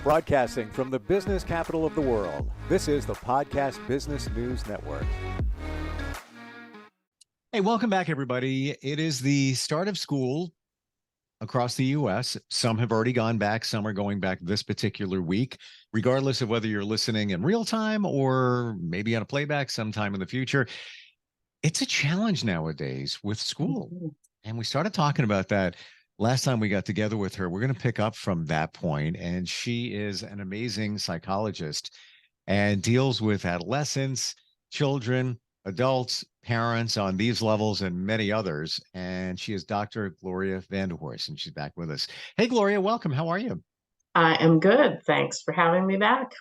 Broadcasting from the business capital of the world, this is the Podcast Business News Network. Hey, welcome back, everybody. It is the start of school across the U.S. Some have already gone back. Some are going back this particular week, regardless of whether you're listening in real time or maybe on a playback sometime in the future. It's a challenge nowadays with school. And we started talking about that last time we got together with her. We're going to pick up from that point. And she is an amazing psychologist and deals with adolescents, children, adults, parents on these levels and many others. And she is Dr. Gloria Vanderhorst, and she's back with us. Hey, Gloria, welcome. How are you? I am good. Thanks for having me back.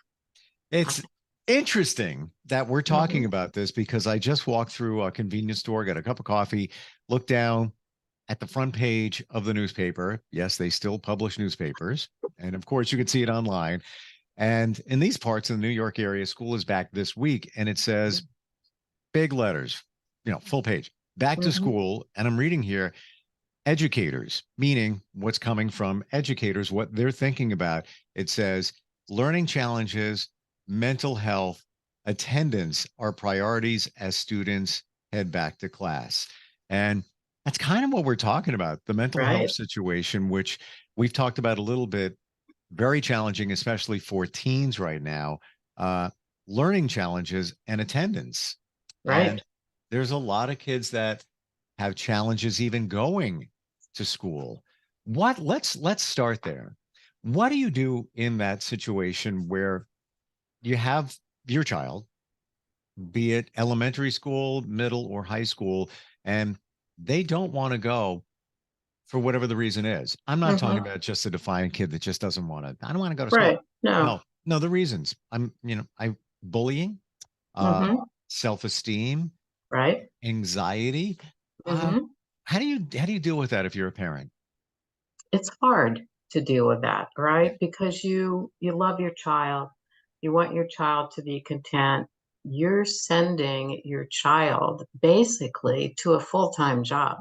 It's interesting that we're talking about this because I just walked through a convenience store, got a cup of coffee, looked down at the front page of the newspaper. Yes, they still publish newspapers. And of course, you can see it online. And in these parts of the New York area, school is back this week. And it says big letters, full page, back to school. And I'm reading here, educators, meaning what's coming from educators, what they're thinking about. It says learning challenges, mental health, attendance are priorities as students head back to class. And that's kind of what we're talking about, the mental health situation, which we've talked about a little bit, very challenging, especially for teens right now, learning challenges and attendance. Right. And there's a lot of kids that have challenges even going to school. Let's start there. What do you do in that situation where you have your child, be it elementary school, middle, or high school, and they don't want to go for whatever the reason is? I'm not talking about just a defiant kid that just doesn't want to. I don't want to go to school. Right. No. The reasons. Bullying, self-esteem, right. anxiety. How do you deal with that if you're a parent? It's hard to deal with that, right? Because you love your child. You want your child to be content. You're sending your child basically to a full-time job.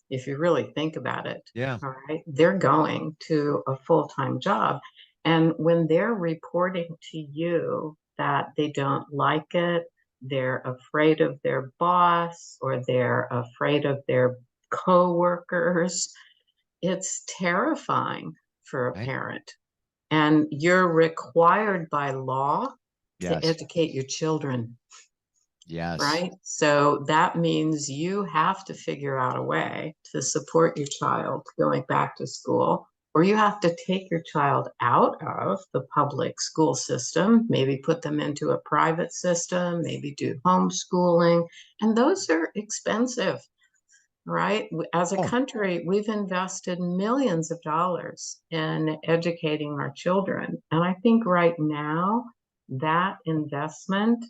If you really think about it. Yeah. All right. They're going to a full-time job. And when they're reporting to you that they don't like it, they're afraid of their boss or they're afraid of their coworkers, it's terrifying for a parent. And you're required by law to educate your children. Yes. Right. So that means you have to figure out a way to support your child going back to school, or you have to take your child out of the public school system, maybe put them into a private system, maybe do homeschooling. And those are expensive, right? As a country, we've invested millions of dollars in educating our children. And I think right now that investment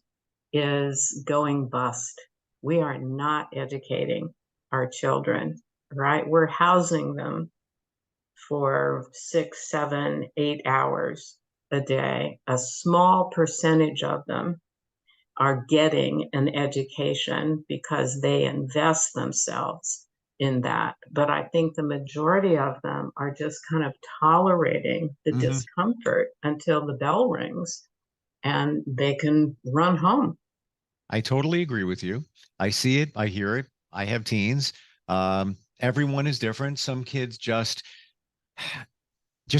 is going bust. We are not educating our children, right? We're housing them for 6, 7, 8 hours a day. A small percentage of them are getting an education because they invest themselves in that. But I think the majority of them are just kind of tolerating the discomfort until the bell rings and they can run home. I totally agree with you. I see it. I hear it. I have teens. Everyone is different. Some kids just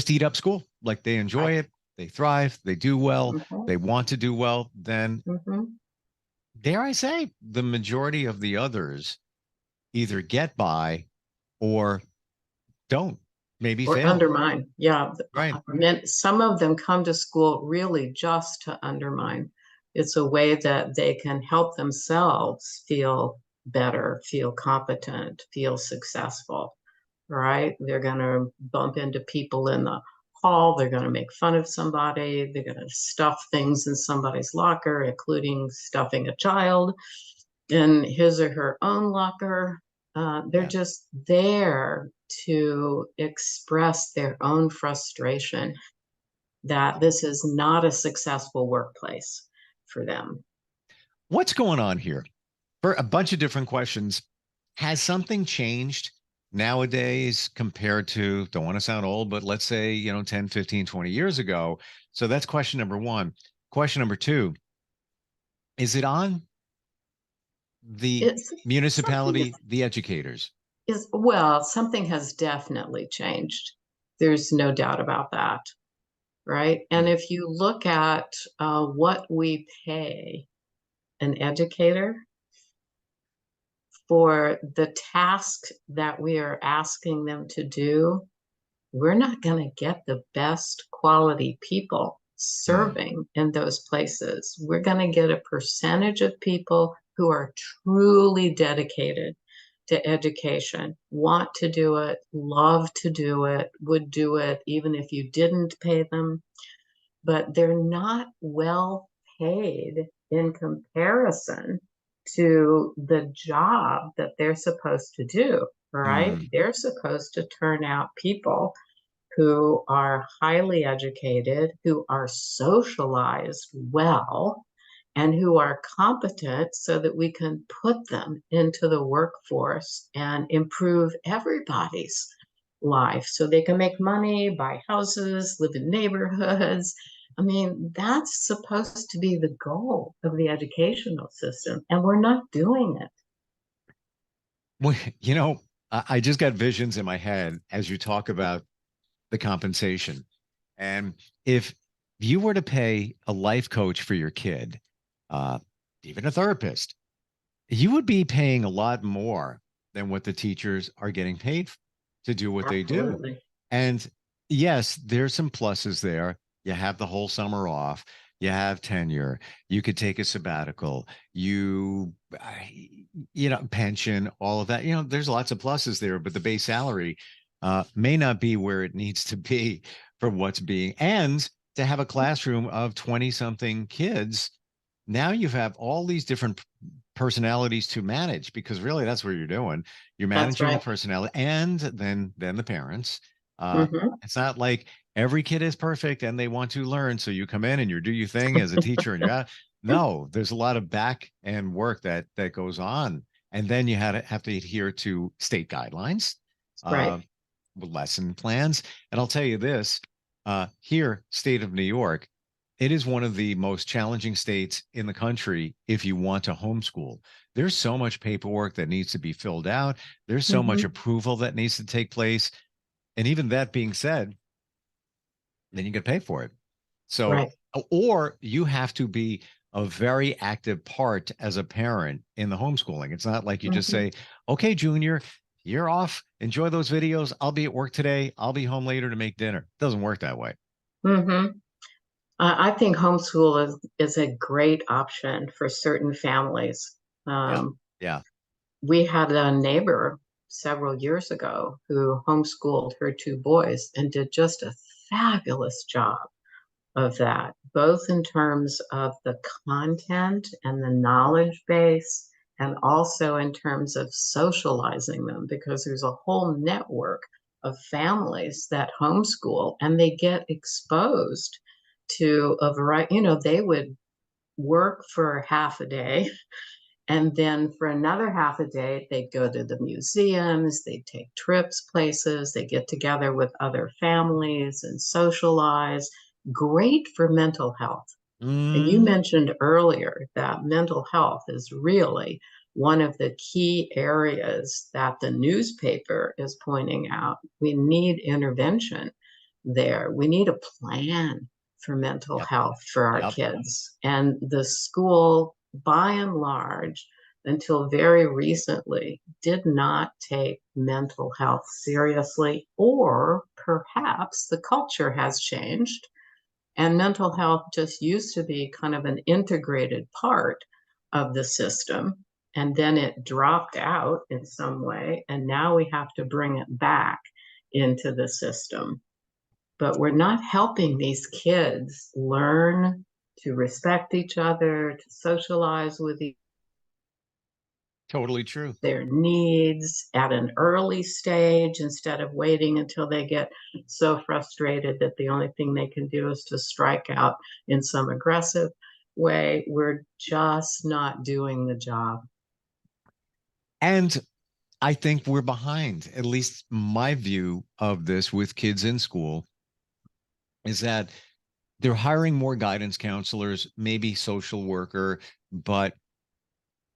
eat up school. Like they enjoy it. They thrive. They do well. They want to do well. Then, dare I say, the majority of the others either get by or don't. Maybe or fail. Undermine. Yeah. Right. Some of them come to school really just to undermine. It's a way that they can help themselves feel better, feel competent, feel successful, right? They're going to bump into people in the hall. They're going to make fun of somebody. They're going to stuff things in somebody's locker, including stuffing a child in his or her own locker. They're just there to express their own frustration that this is not a successful workplace for them. What's going on here? For a bunch of different questions. Has something changed nowadays compared to, don't want to sound old, but let's say, 10, 15, 20 years ago? So that's question number one. Question number two, is it on the It's something municipality, the educators? is well, something has definitely changed. There's no doubt about that, right? And Hmm. if you look at what we pay an educator for the task that we are asking them to do, we're not going to get the best quality people Hmm. serving in those places. We're going to get a percentage of people who are truly dedicated to education, want to do it, love to do it, would do it even if you didn't pay them, but they're not well paid in comparison to the job that they're supposed to do, right? Hmm. They're supposed to turn out people who are highly educated, who are socialized well, and who are competent so that we can put them into the workforce and improve everybody's life so they can make money, buy houses, live in neighborhoods. I mean, that's supposed to be the goal of the educational system, and we're not doing it. Well, I just got visions in my head as you talk about the compensation. And if you were to pay a life coach for your kid, uh, even a therapist, you would be paying a lot more than what the teachers are getting paid to do what they do. Absolutely. And yes, there's some pluses there. You have the whole summer off. You have tenure. You could take a sabbatical. Pension, all of that. There's lots of pluses there, but the base salary may not be where it needs to be for what's being, and to have a classroom of 20 something kids. Now you have all these different personalities to manage, because really that's what you're doing. You're That's managing the right. personality, and then the parents. uh Hmm. it's not like every kid is perfect and they want to learn, so you come in and you do your thing as a teacher and you're out. No, there's a lot of back end work that goes on, and then you have to adhere to state guidelines, Right. uh with lesson plans. And I'll tell you this, here, state of New York, it is one of the most challenging states in the country if you want to homeschool. There's so much paperwork that needs to be filled out. There's so much Hmm. approval that needs to take place. And even that being said, then you get paid for it. So, Right. or you have to be a very active part as a parent in the homeschooling. It's not like you just Hmm. say, okay, Junior, you're off. Enjoy those videos. I'll be at work today. I'll be home later to make dinner. It doesn't work that way. Hmm. I think homeschool is a great option for certain families. Yeah. Um, Yeah. we had a neighbor several years ago who homeschooled her two boys and did just a fabulous job of that, both in terms of the content and the knowledge base, and also in terms of socializing them, because there's a whole network of families that homeschool and they get exposed to a variety. They would work for half a day, and then for another half a day, they'd go to the museums, they'd take trips places, they get together with other families and socialize. Great for mental health. And you Mhm. mentioned earlier that mental health is really one of the key areas that the newspaper is pointing out. We need intervention there. We need a plan for mental Yep. health for our Yep. kids. And the school, by and large, until very recently, did not take mental health seriously, or perhaps the culture has changed and mental health just used to be kind of an integrated part of the system. And then it dropped out in some way. And now we have to bring it back into the system. But we're not helping these kids learn to respect each other, to socialize with Totally true. their needs at an early stage instead of waiting until they get so frustrated that the only thing they can do is to strike out in some aggressive way. We're just not doing the job. And I think we're behind. At least my view of this with kids in school is that they're hiring more guidance counselors, maybe social worker, but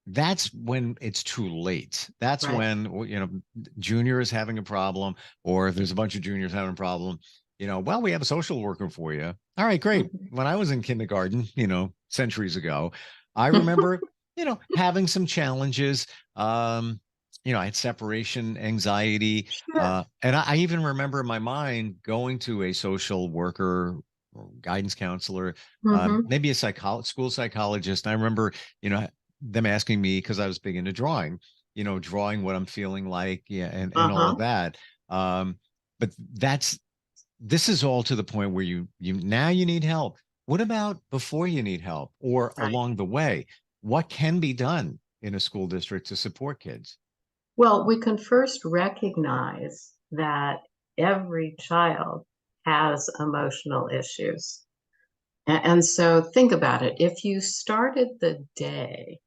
that's when it's too late. That's Right. when, junior is having a problem, or if there's a bunch of juniors having a problem, well, we have a social worker for you. All right, great. Mhm. When I was in kindergarten, centuries ago, I remember, having some challenges. I had separation anxiety. Sure. And I even remember in my mind going to a social worker or guidance counselor, Hmm. maybe a school psychologist. And I remember, them asking me, because I was big into drawing, drawing what I'm feeling like, yeah, and all Uh-huh. of that. Um, but this is all to the point where you now you need help. What about before you need help or Right. along the way? What can be done in a school district to support kids? Well, we can first recognize that every child has emotional issues. And so think about it. If you started the day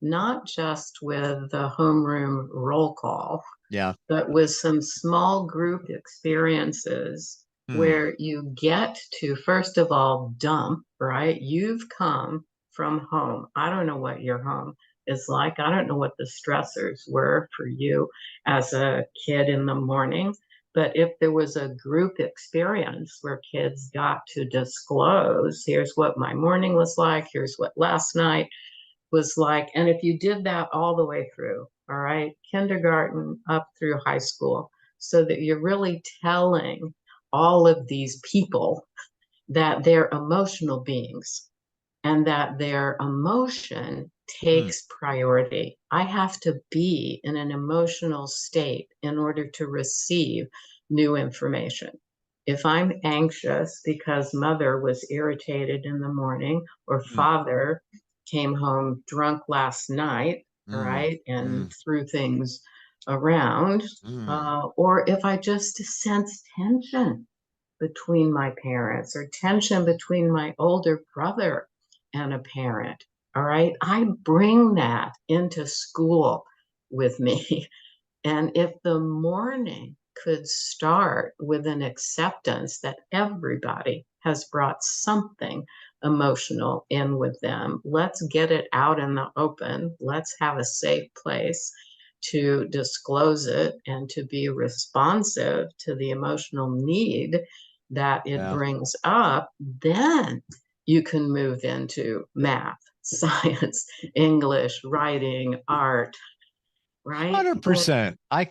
not just with the homeroom roll call, Yeah. but with some small group experiences Hmm. where you get to, first of all, dump, right? You've come from home. I don't know what your home is like. I don't know what the stressors were for you as a kid in the morning. But if there was a group experience where kids got to disclose, here's what my morning was like, here's what last night was like. And if you did that all the way through, all right, kindergarten up through high school, so that you're really telling all of these people that they're emotional beings and that their emotion Hmm. takes priority. I have to be in an emotional state in order to receive new information. If I'm anxious because mother was irritated in the morning or Hmm. father came home drunk last night, all Hmm. right, Hmm. and threw things around, Hmm. or if I just sense tension between my parents or tension between my older brother and a parent. All right. I bring that into school with me. And if the morning could start with an acceptance that everybody has brought something emotional in with them, let's get it out in the open. Let's have a safe place to disclose it and to be responsive to the emotional need that it Yeah. brings up. Then you can move into math, science, English, writing, art, right? But 100%. I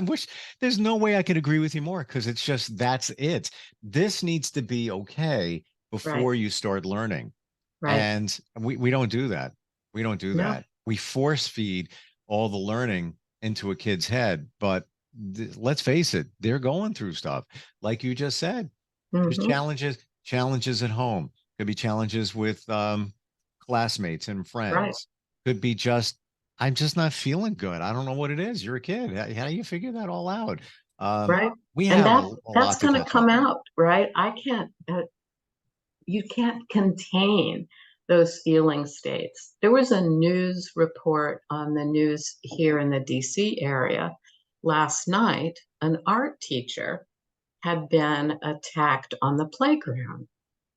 wish there's no way I could agree with you more because it's just that's it. This needs to be okay right, before you start learning. right. And we don't do that. We don't do No. that. We force feed all the learning into a kid's head. But let's face it, they're going through stuff. Like you just said, there's Hmm. challenges at home. Could be challenges with classmates and Right, friends. Could be just, I'm just not feeling good. I don't know what it is. You're a kid. How do you figure that all out? Um, right. we And have a that's lot to going to catch up come on. out, right? I can't you can't contain those feeling states. There was a news report on the news here in the DC area last night. An art teacher had been attacked on the playground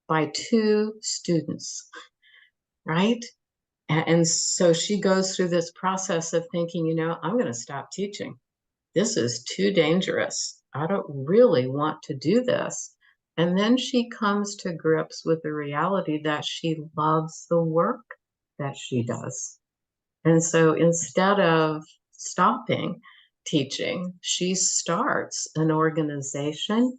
by two students, right? And so she goes through this process of thinking, I'm going to stop teaching. This is too dangerous. I don't really want to do this. And then she comes to grips with the reality that she loves the work that she does. And so instead of stopping teaching, she starts an organization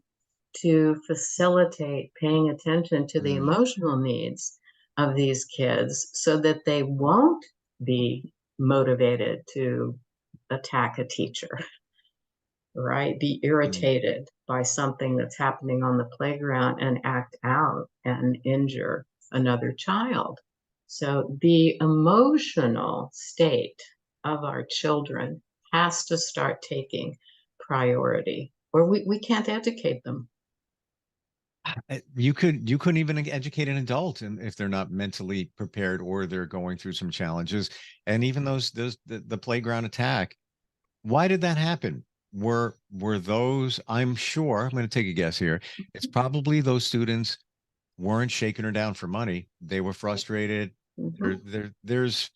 to facilitate paying attention to the Mm, emotional needs of these kids so that they won't be motivated to attack a teacher, right? Be mm, irritated by something that's happening on the playground and act out and injure another child. So the emotional state of our children has to start taking priority, or we can't educate them. you couldn't even educate an adult and if they're not mentally prepared or they're going through some challenges. And even the playground attack. Why did that happen? Were those, I'm sure, I'm going to take a guess here. It's probably those students weren't shaking her down for money. They were frustrated. Mhm. There's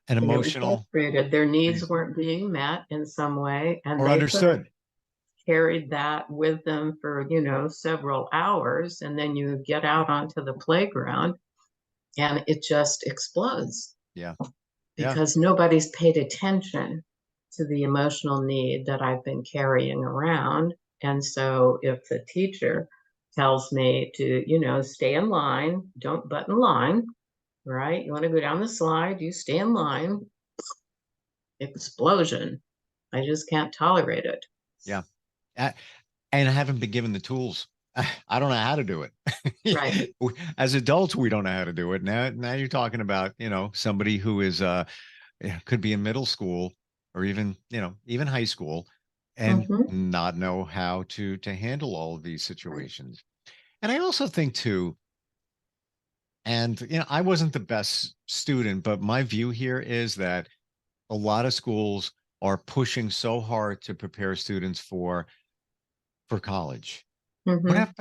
an They were emotional frustrated. Their needs reason weren't being met in some way, and or they could have understood. carried that with them for, several hours, and then you get out onto the playground and it just explodes Yeah. Yeah. because nobody's paid attention to the emotional need that I've been carrying around. And so if the teacher tells me to, stay in line, don't butt in line, right? You want to go down the slide, you stay in line, explosion. I just can't tolerate it. Yeah. A- And I haven't been given the tools. I don't know how to do Right. it. As adults, we don't know how to do it. Now you're talking about, somebody who is could be in middle school or even, even high school and Hmm. not know how to handle all of these situations. And I also think too, and I wasn't the best student, but my view here is that a lot of schools are pushing so hard to prepare students for college. Hmm.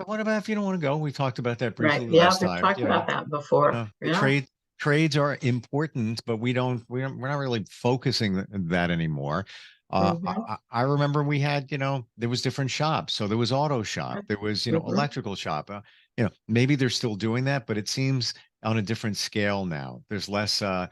What about if you don't want to go? We talked about that Right. briefly Yeah, last we've time. talked about that before. The Yeah. trades are important, but we're not really focusing that anymore. Hmm. I remember we had, there was different shops. So there was auto shop, there was, Hmm. electrical shop. Maybe they're still doing that, but it seems on a different scale now. There's less uh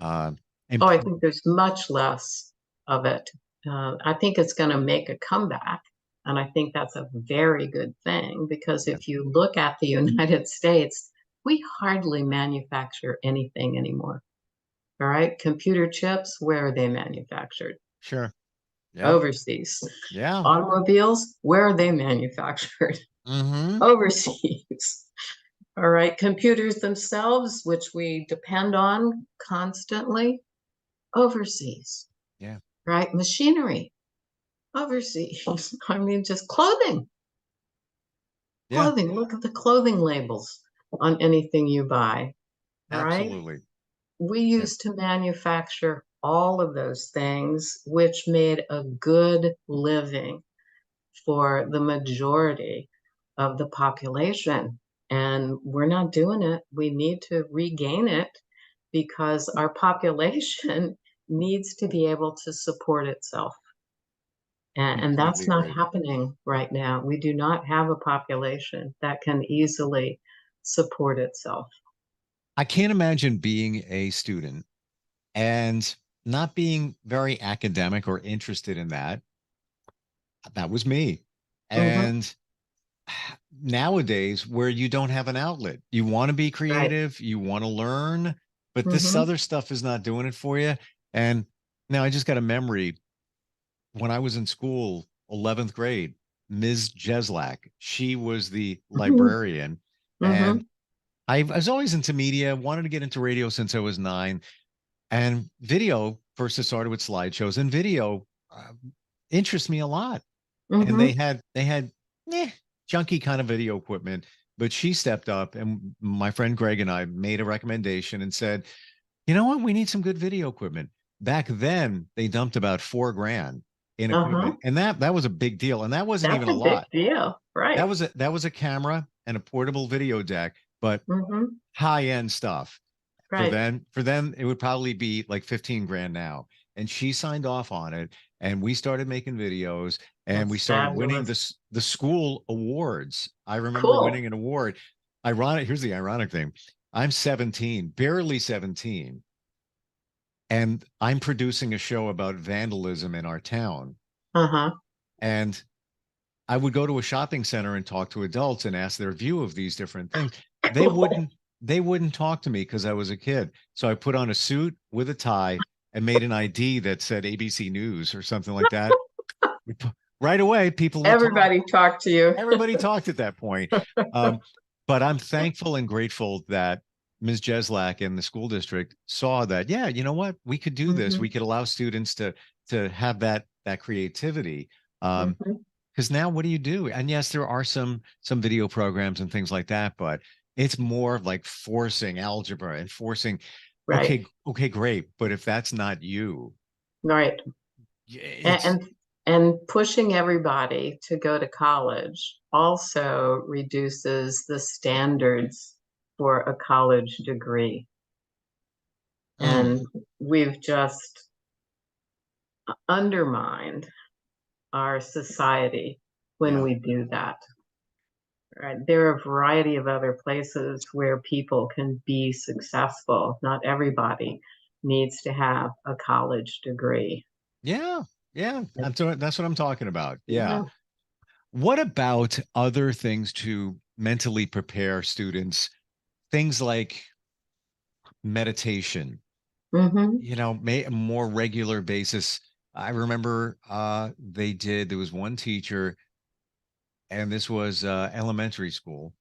Oh, I important. think there's much less of it. I think it's going to make a comeback. And I think that's a very good thing because Yeah, if you look at the United States, we hardly manufacture anything anymore. All right. Computer chips, where are they manufactured? sure. Yeah. Overseas. Yeah. Automobiles, where are they manufactured? Mm-hmm. Overseas. All right. Computers themselves, which we depend on constantly, overseas. Yeah. Right? Machinery, overseas. I mean, just clothing. Yeah. Clothing. Look at the clothing labels on anything you buy. All right. Absolutely. We Yeah. used to manufacture all of those things, which made a good living for the majority of the population. And we're not doing it. We need to regain it because our population needs to be able to support itself. And Completely that's not agree. happening right now. We do not have a population that can easily support itself. I can't imagine being a student and not being very academic or interested in that. That was me. Hmm. And nowadays, where you don't have an outlet, you want to be Right. creative, you want to learn, but this Hmm. other stuff is not doing it for you. And now I just got a memory when I was in school, 11th grade, Ms. Jeslak, she was the Hmm. librarian. And Hmm. I was always into media, wanted to get into radio since I was 9. And video, first it started with slideshows, and video interests me a lot. And Hmm. they had junky kind of video equipment, but she stepped up, and my friend Greg and I made a recommendation and said, you know what, we need some good video equipment. Back then, they dumped about 4 grand in Uh-huh. equipment, and that was a big deal. And that wasn't That's even a a big lot. deal. That Right. was a camera and a portable video deck, but Hmm. high end stuff. Right. For them, it would probably be like 15 grand now. And she signed off on it, and we started making videos, and we That's started winning fabulous. the school awards. I remember Cool. winning an award. Ironic, here's the ironic thing. I'm 17, barely 17, and I'm producing a show about vandalism in our town. Uh-huh. And I would go to a shopping center and talk to adults and ask their view of these different things. They Cool. wouldn't they wouldn't talk to me because I was a kid. So I put on a suit with a tie and made an ID that said ABC News or something like that. Right away, people would talk. Everybody talk to you. Everybody talked at that point. Um, but I'm thankful and grateful that Ms. Jeslak and the school district saw that, yeah, you know what, we could do this. We Hmm. could allow students to have that creativity. Um, Hmm. because now what do you do? And yes, there are some video programs and things like that, but it's more like forcing algebra and forcing, Right. okay, great. But if that's not you, Right. It's And and pushing everybody to go to college also reduces the standards for a college degree. mm, And we've just undermined our society when yeah. we do that. Right? There are a variety of other places where people can be successful. Not everybody needs to have a college degree. Yeah. Yeah. That's what I'm talking about. Yeah. Yeah. What about other things to mentally prepare students? Things like meditation, Hmm. a more regular basis. I remember there was one teacher, and this was elementary school,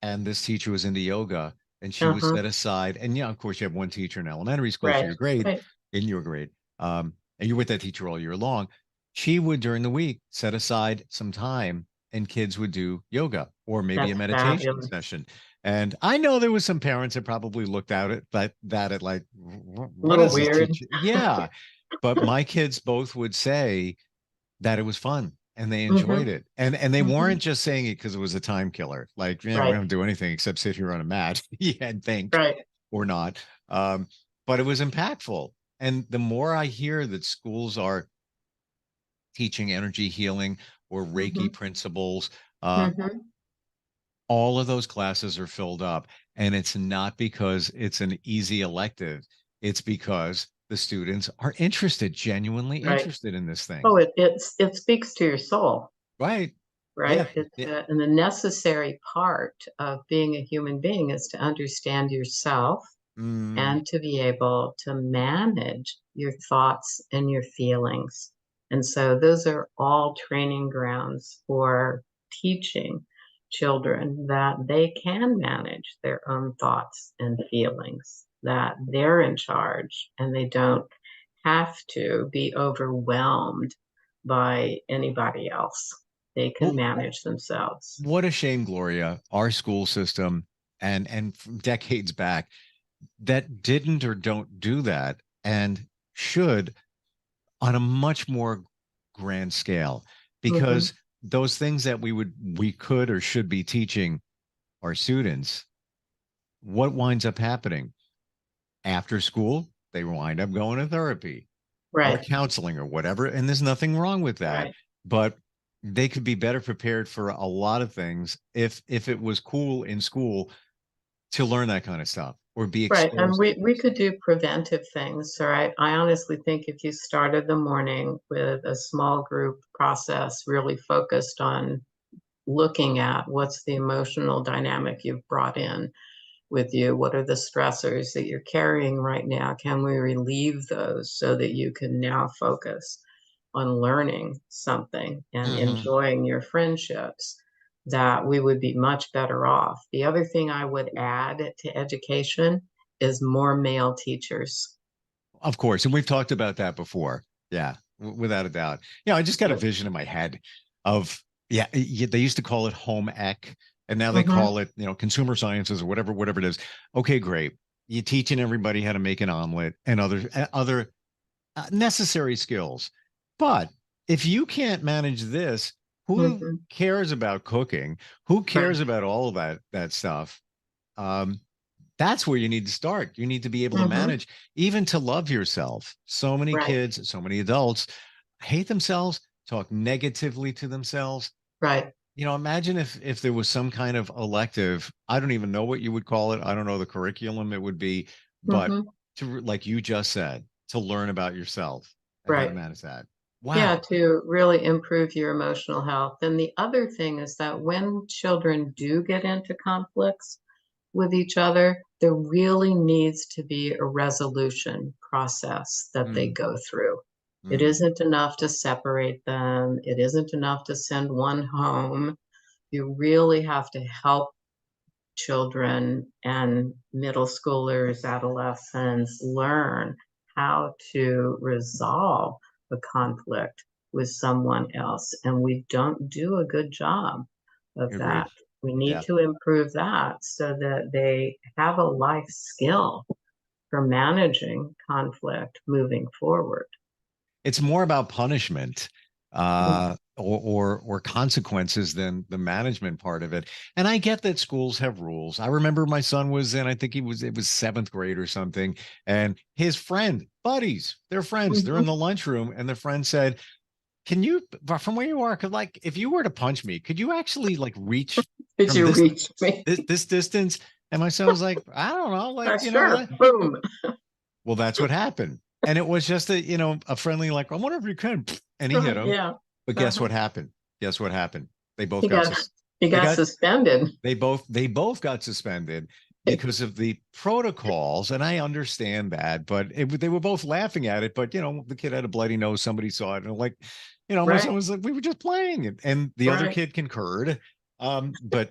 and this teacher was into yoga, and she was Uh-huh. set aside. And yeah, of course, you have one teacher in elementary school for Right. your grade, Right. in your grade, and you're with that teacher all year long. She would during the week set aside some time, and kids would do yoga or maybe a That's meditation fabulous. session. And I know there was some parents that probably looked at it like, A what little is this weird. teacher? Yeah, but my kids both would say that it was fun and they enjoyed Hmm. it. And they Hmm. weren't just saying it because it was a time killer. Like, yeah, we Right. don't do anything except sit here on a mat yeah, and think Right. or not. But it was impactful. And the more I hear that schools are teaching energy healing or Reiki Hmm. principles, Hmm. all of those classes are filled up. And it's not because it's an easy elective, it's because the students are interested, genuinely Right. interested in this thing. Oh, it speaks to your soul, Right. right? Yeah. It's Yeah. and the necessary part of being a human being is to understand yourself Mm, and to be able to manage your thoughts and your feelings. And so those are all training grounds for teaching children that they can manage their own thoughts and feelings, that they're in charge and they don't have to be overwhelmed by anybody else. They can well, manage themselves. what a shame, Gloria. Our school system and from decades back that didn't or don't do that and should on a much more grand scale Hmm. because those things that we could or should be teaching our students, what winds up happening after school? They wind up going to therapy or Right, counseling or whatever. And there's nothing wrong with that. right. But they could be better prepared for a lot of things if it was cool in school to learn that kind of stuff or be Right, and exposed to we those could things. do preventive things, all right? I honestly think if you started the morning with a small group process really focused on looking at what's the emotional dynamic you've brought in with you, what are the stressors that you're carrying right now? Can we relieve those so that you can now focus on learning something and Hmm. enjoying your friendships? That we would be much better off. The other thing I would add to education is more male teachers. Of course. And we've talked about that before. Yeah, without a doubt. I just got a vision in my head of, yeah, they used to call it home ec, and now they Mm-hmm. call it, consumer sciences or whatever it is. Okay, great. You're teaching everybody how to make an omelet and other necessary skills. But if you can't manage this, who Mm-hmm. cares about cooking? Who Right, cares about all of that stuff? Um, that's where you need to start. You need to be able to mm-hmm. manage, even to love yourself. So many Right, kids, so many adults hate themselves, talk negatively to themselves. right. Imagine if there was some kind of elective. I don't even know what you would call it. I don't know the curriculum it would be, but Mm-hmm. like you just said, to learn about yourself and how to Right. manage that. Yeah, Wow. to really improve your emotional health. And the other thing is that when children do get into conflicts with each other, there really needs to be a resolution process that they Mm, go through. It mm, isn't enough to separate them. It isn't enough to send one home. You really have to help children and middle schoolers, adolescents learn how to resolve a conflict with someone else. And we don't do a good job of agreed. that. We need Yeah. to improve that so that they have a life skill for managing conflict moving forward. it's more about punishment or consequences than the management part of it. And I get that schools have rules. I remember my son was in, I think it was seventh grade or something, and his friend, buddies, they're friends, they're in the lunchroom, and the friend said, can you, from where you are, could, like, if you were to punch me, could you actually like reach Did from you reach me? this distance? And my son was like, I don't know, like, Sure. Boom. well, that's what happened. And it was just a friendly, like, I wonder if you can, and he hit him. Yeah. But guess what happened? Guess what happened? They both He got, got he they got got, suspended. they both got suspended because of the protocols. And I understand that, but they were both laughing at it. But, the kid had a bloody nose. Somebody saw it. And like, my son Right. was like, we were just playing it. And the other Right. kid concurred. But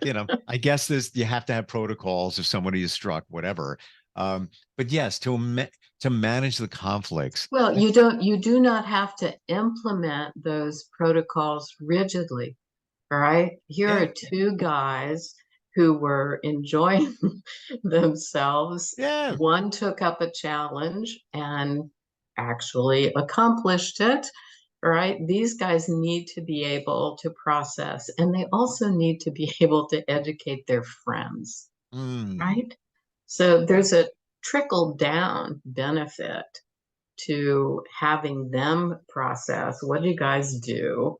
I guess you have to have protocols if somebody is struck, whatever. But yes, to manage the conflicts. Well, you do not have to implement those protocols rigidly. All right. Here Yeah, are two guys who were enjoying themselves. yeah, One took up a challenge and actually accomplished it. All right. These guys need to be able to process, and they also need to be able to educate their friends. mm, Right. So there's a trickle down benefit to having them process, what do you guys do?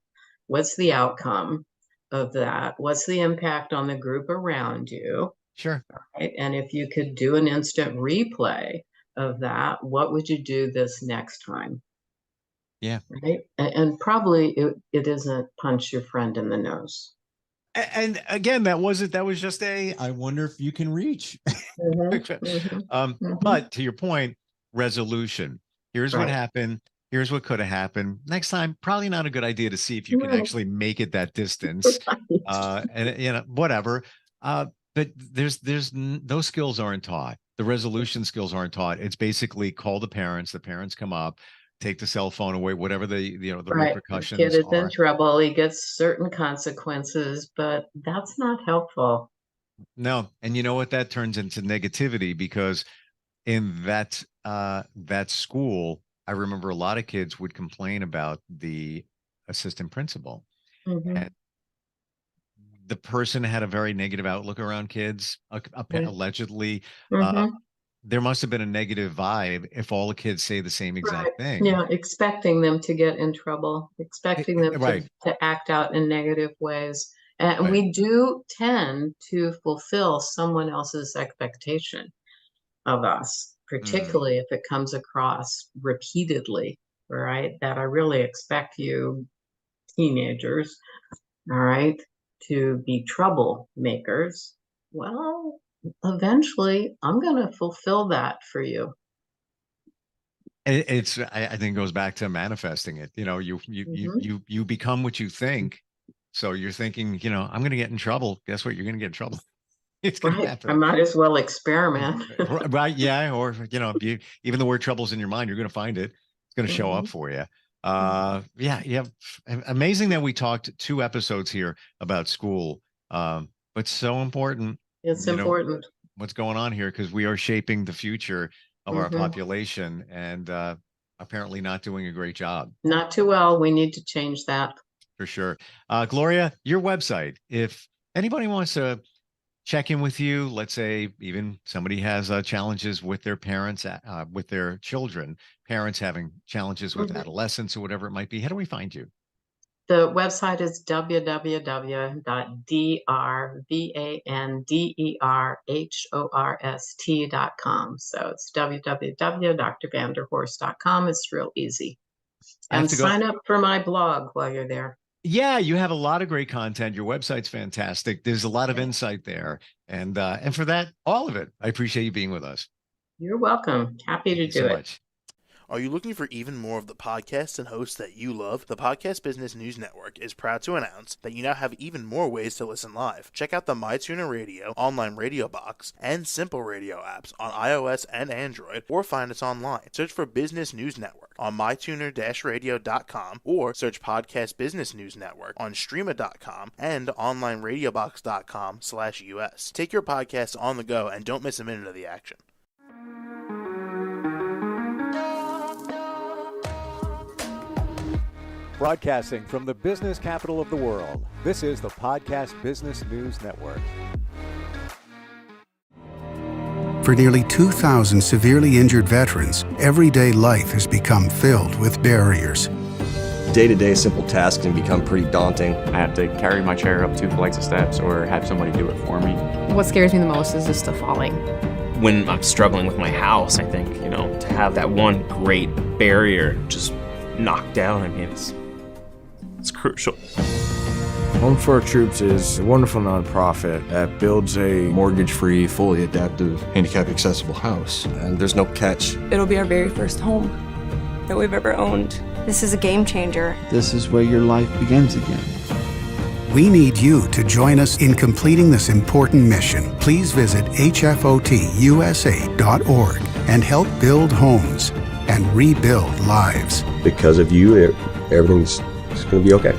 What's the outcome of that? What's the impact on the group around you? sure. Right? And if you could do an instant replay of that, what would you do this next time? Yeah. Right? And probably it isn't punch your friend in the nose. And again, that was just I wonder if you can reach. Mm-hmm, mm-hmm, mm-hmm. But to your point, resolution. Here's what Right. happened. Here's what could have happened. Next time, probably not a good idea to see if you can No. actually make it that distance. And whatever. But those skills aren't taught. The resolution skills aren't taught. It's basically call the parents. The parents come up, take the cell phone away, whatever the Right. The kid repercussions is in are. trouble. He gets certain consequences, but that's not helpful. No, and you know what? That turns into negativity because in that school, I remember a lot of kids would complain about the assistant principal, Hmm. and the person had a very negative outlook around kids. Allegedly, uh, Hmm. there must have been a negative vibe if all the kids say the same Right. exact thing. Yeah, expecting them to get in trouble, expecting them Right, to act out in negative ways. And right. we do tend to fulfill someone else's expectation of us, Mm, particularly if it comes across repeatedly, right? That I really expect you, teenagers, all right, to be troublemakers. Well, eventually I'm going to fulfill that for you. I think it goes back to manifesting it. Hmm. You become what you think. So you're thinking, I'm going to get in trouble. Guess what? You're going to get in trouble. It's going to Right. I happen. might as well experiment. Right. Yeah. Or, even the word trouble's in your mind, you're going to find it. It's going to show up Hmm. for you. Yeah. Yeah. Amazing that we talked 2 episodes here about school. But so important, It's you know, important. what's going on here because we are shaping the future of our Hmm. population and apparently not doing a great job. Not too well. We need to change that. For sure. Gloria, your website, if anybody wants to check in with you, let's say even somebody has challenges with their parents, with their children, parents having challenges with Mhm. adolescents or whatever it might be, how do we find you? The website is www.drvanderhorst.com. So it's www.drvanderhorst.com. It's real easy. I have And to go. sign up for my blog while you're there. Yeah, you have a lot of great content. Your website's fantastic. There's a lot of insight there. And for that, all of it, I appreciate you being with us. You're welcome. Happy Thank to you so do it. much. Are you looking for even more of the podcasts and hosts that you love? The Podcast Business News Network is proud to announce that you now have even more ways to listen live. Check out the MyTuner Radio, online radio box, and Simple Radio apps on iOS and Android, or find us online. Search for Business News Network on mytuner-radio.com or search Podcast Business News Network on streama.com and onlineradiobox.com/US. Take your podcast on the go and don't miss a minute of the action. Broadcasting from the business capital of the world, this is the Podcast Business News Network. For nearly 2,000 severely injured veterans, everyday life has become filled with barriers. Day-to-day simple tasks can become pretty daunting. I have to carry my chair up 2 flights of steps or have somebody do it for me. What scares me the most is just the falling. When I'm struggling with my house, I think, to have that one great barrier just knocked down, it's crucial. Home for Our Troops is a wonderful nonprofit that builds a mortgage-free, fully adaptive, handicap-accessible house. And there's no catch. It'll be our very first home that we've ever owned. This is a game changer. This is where your life begins again. We need you to join us in completing this important mission. Please visit hfotusa.org and help build homes and rebuild lives. Because of you, everything's going to be okay.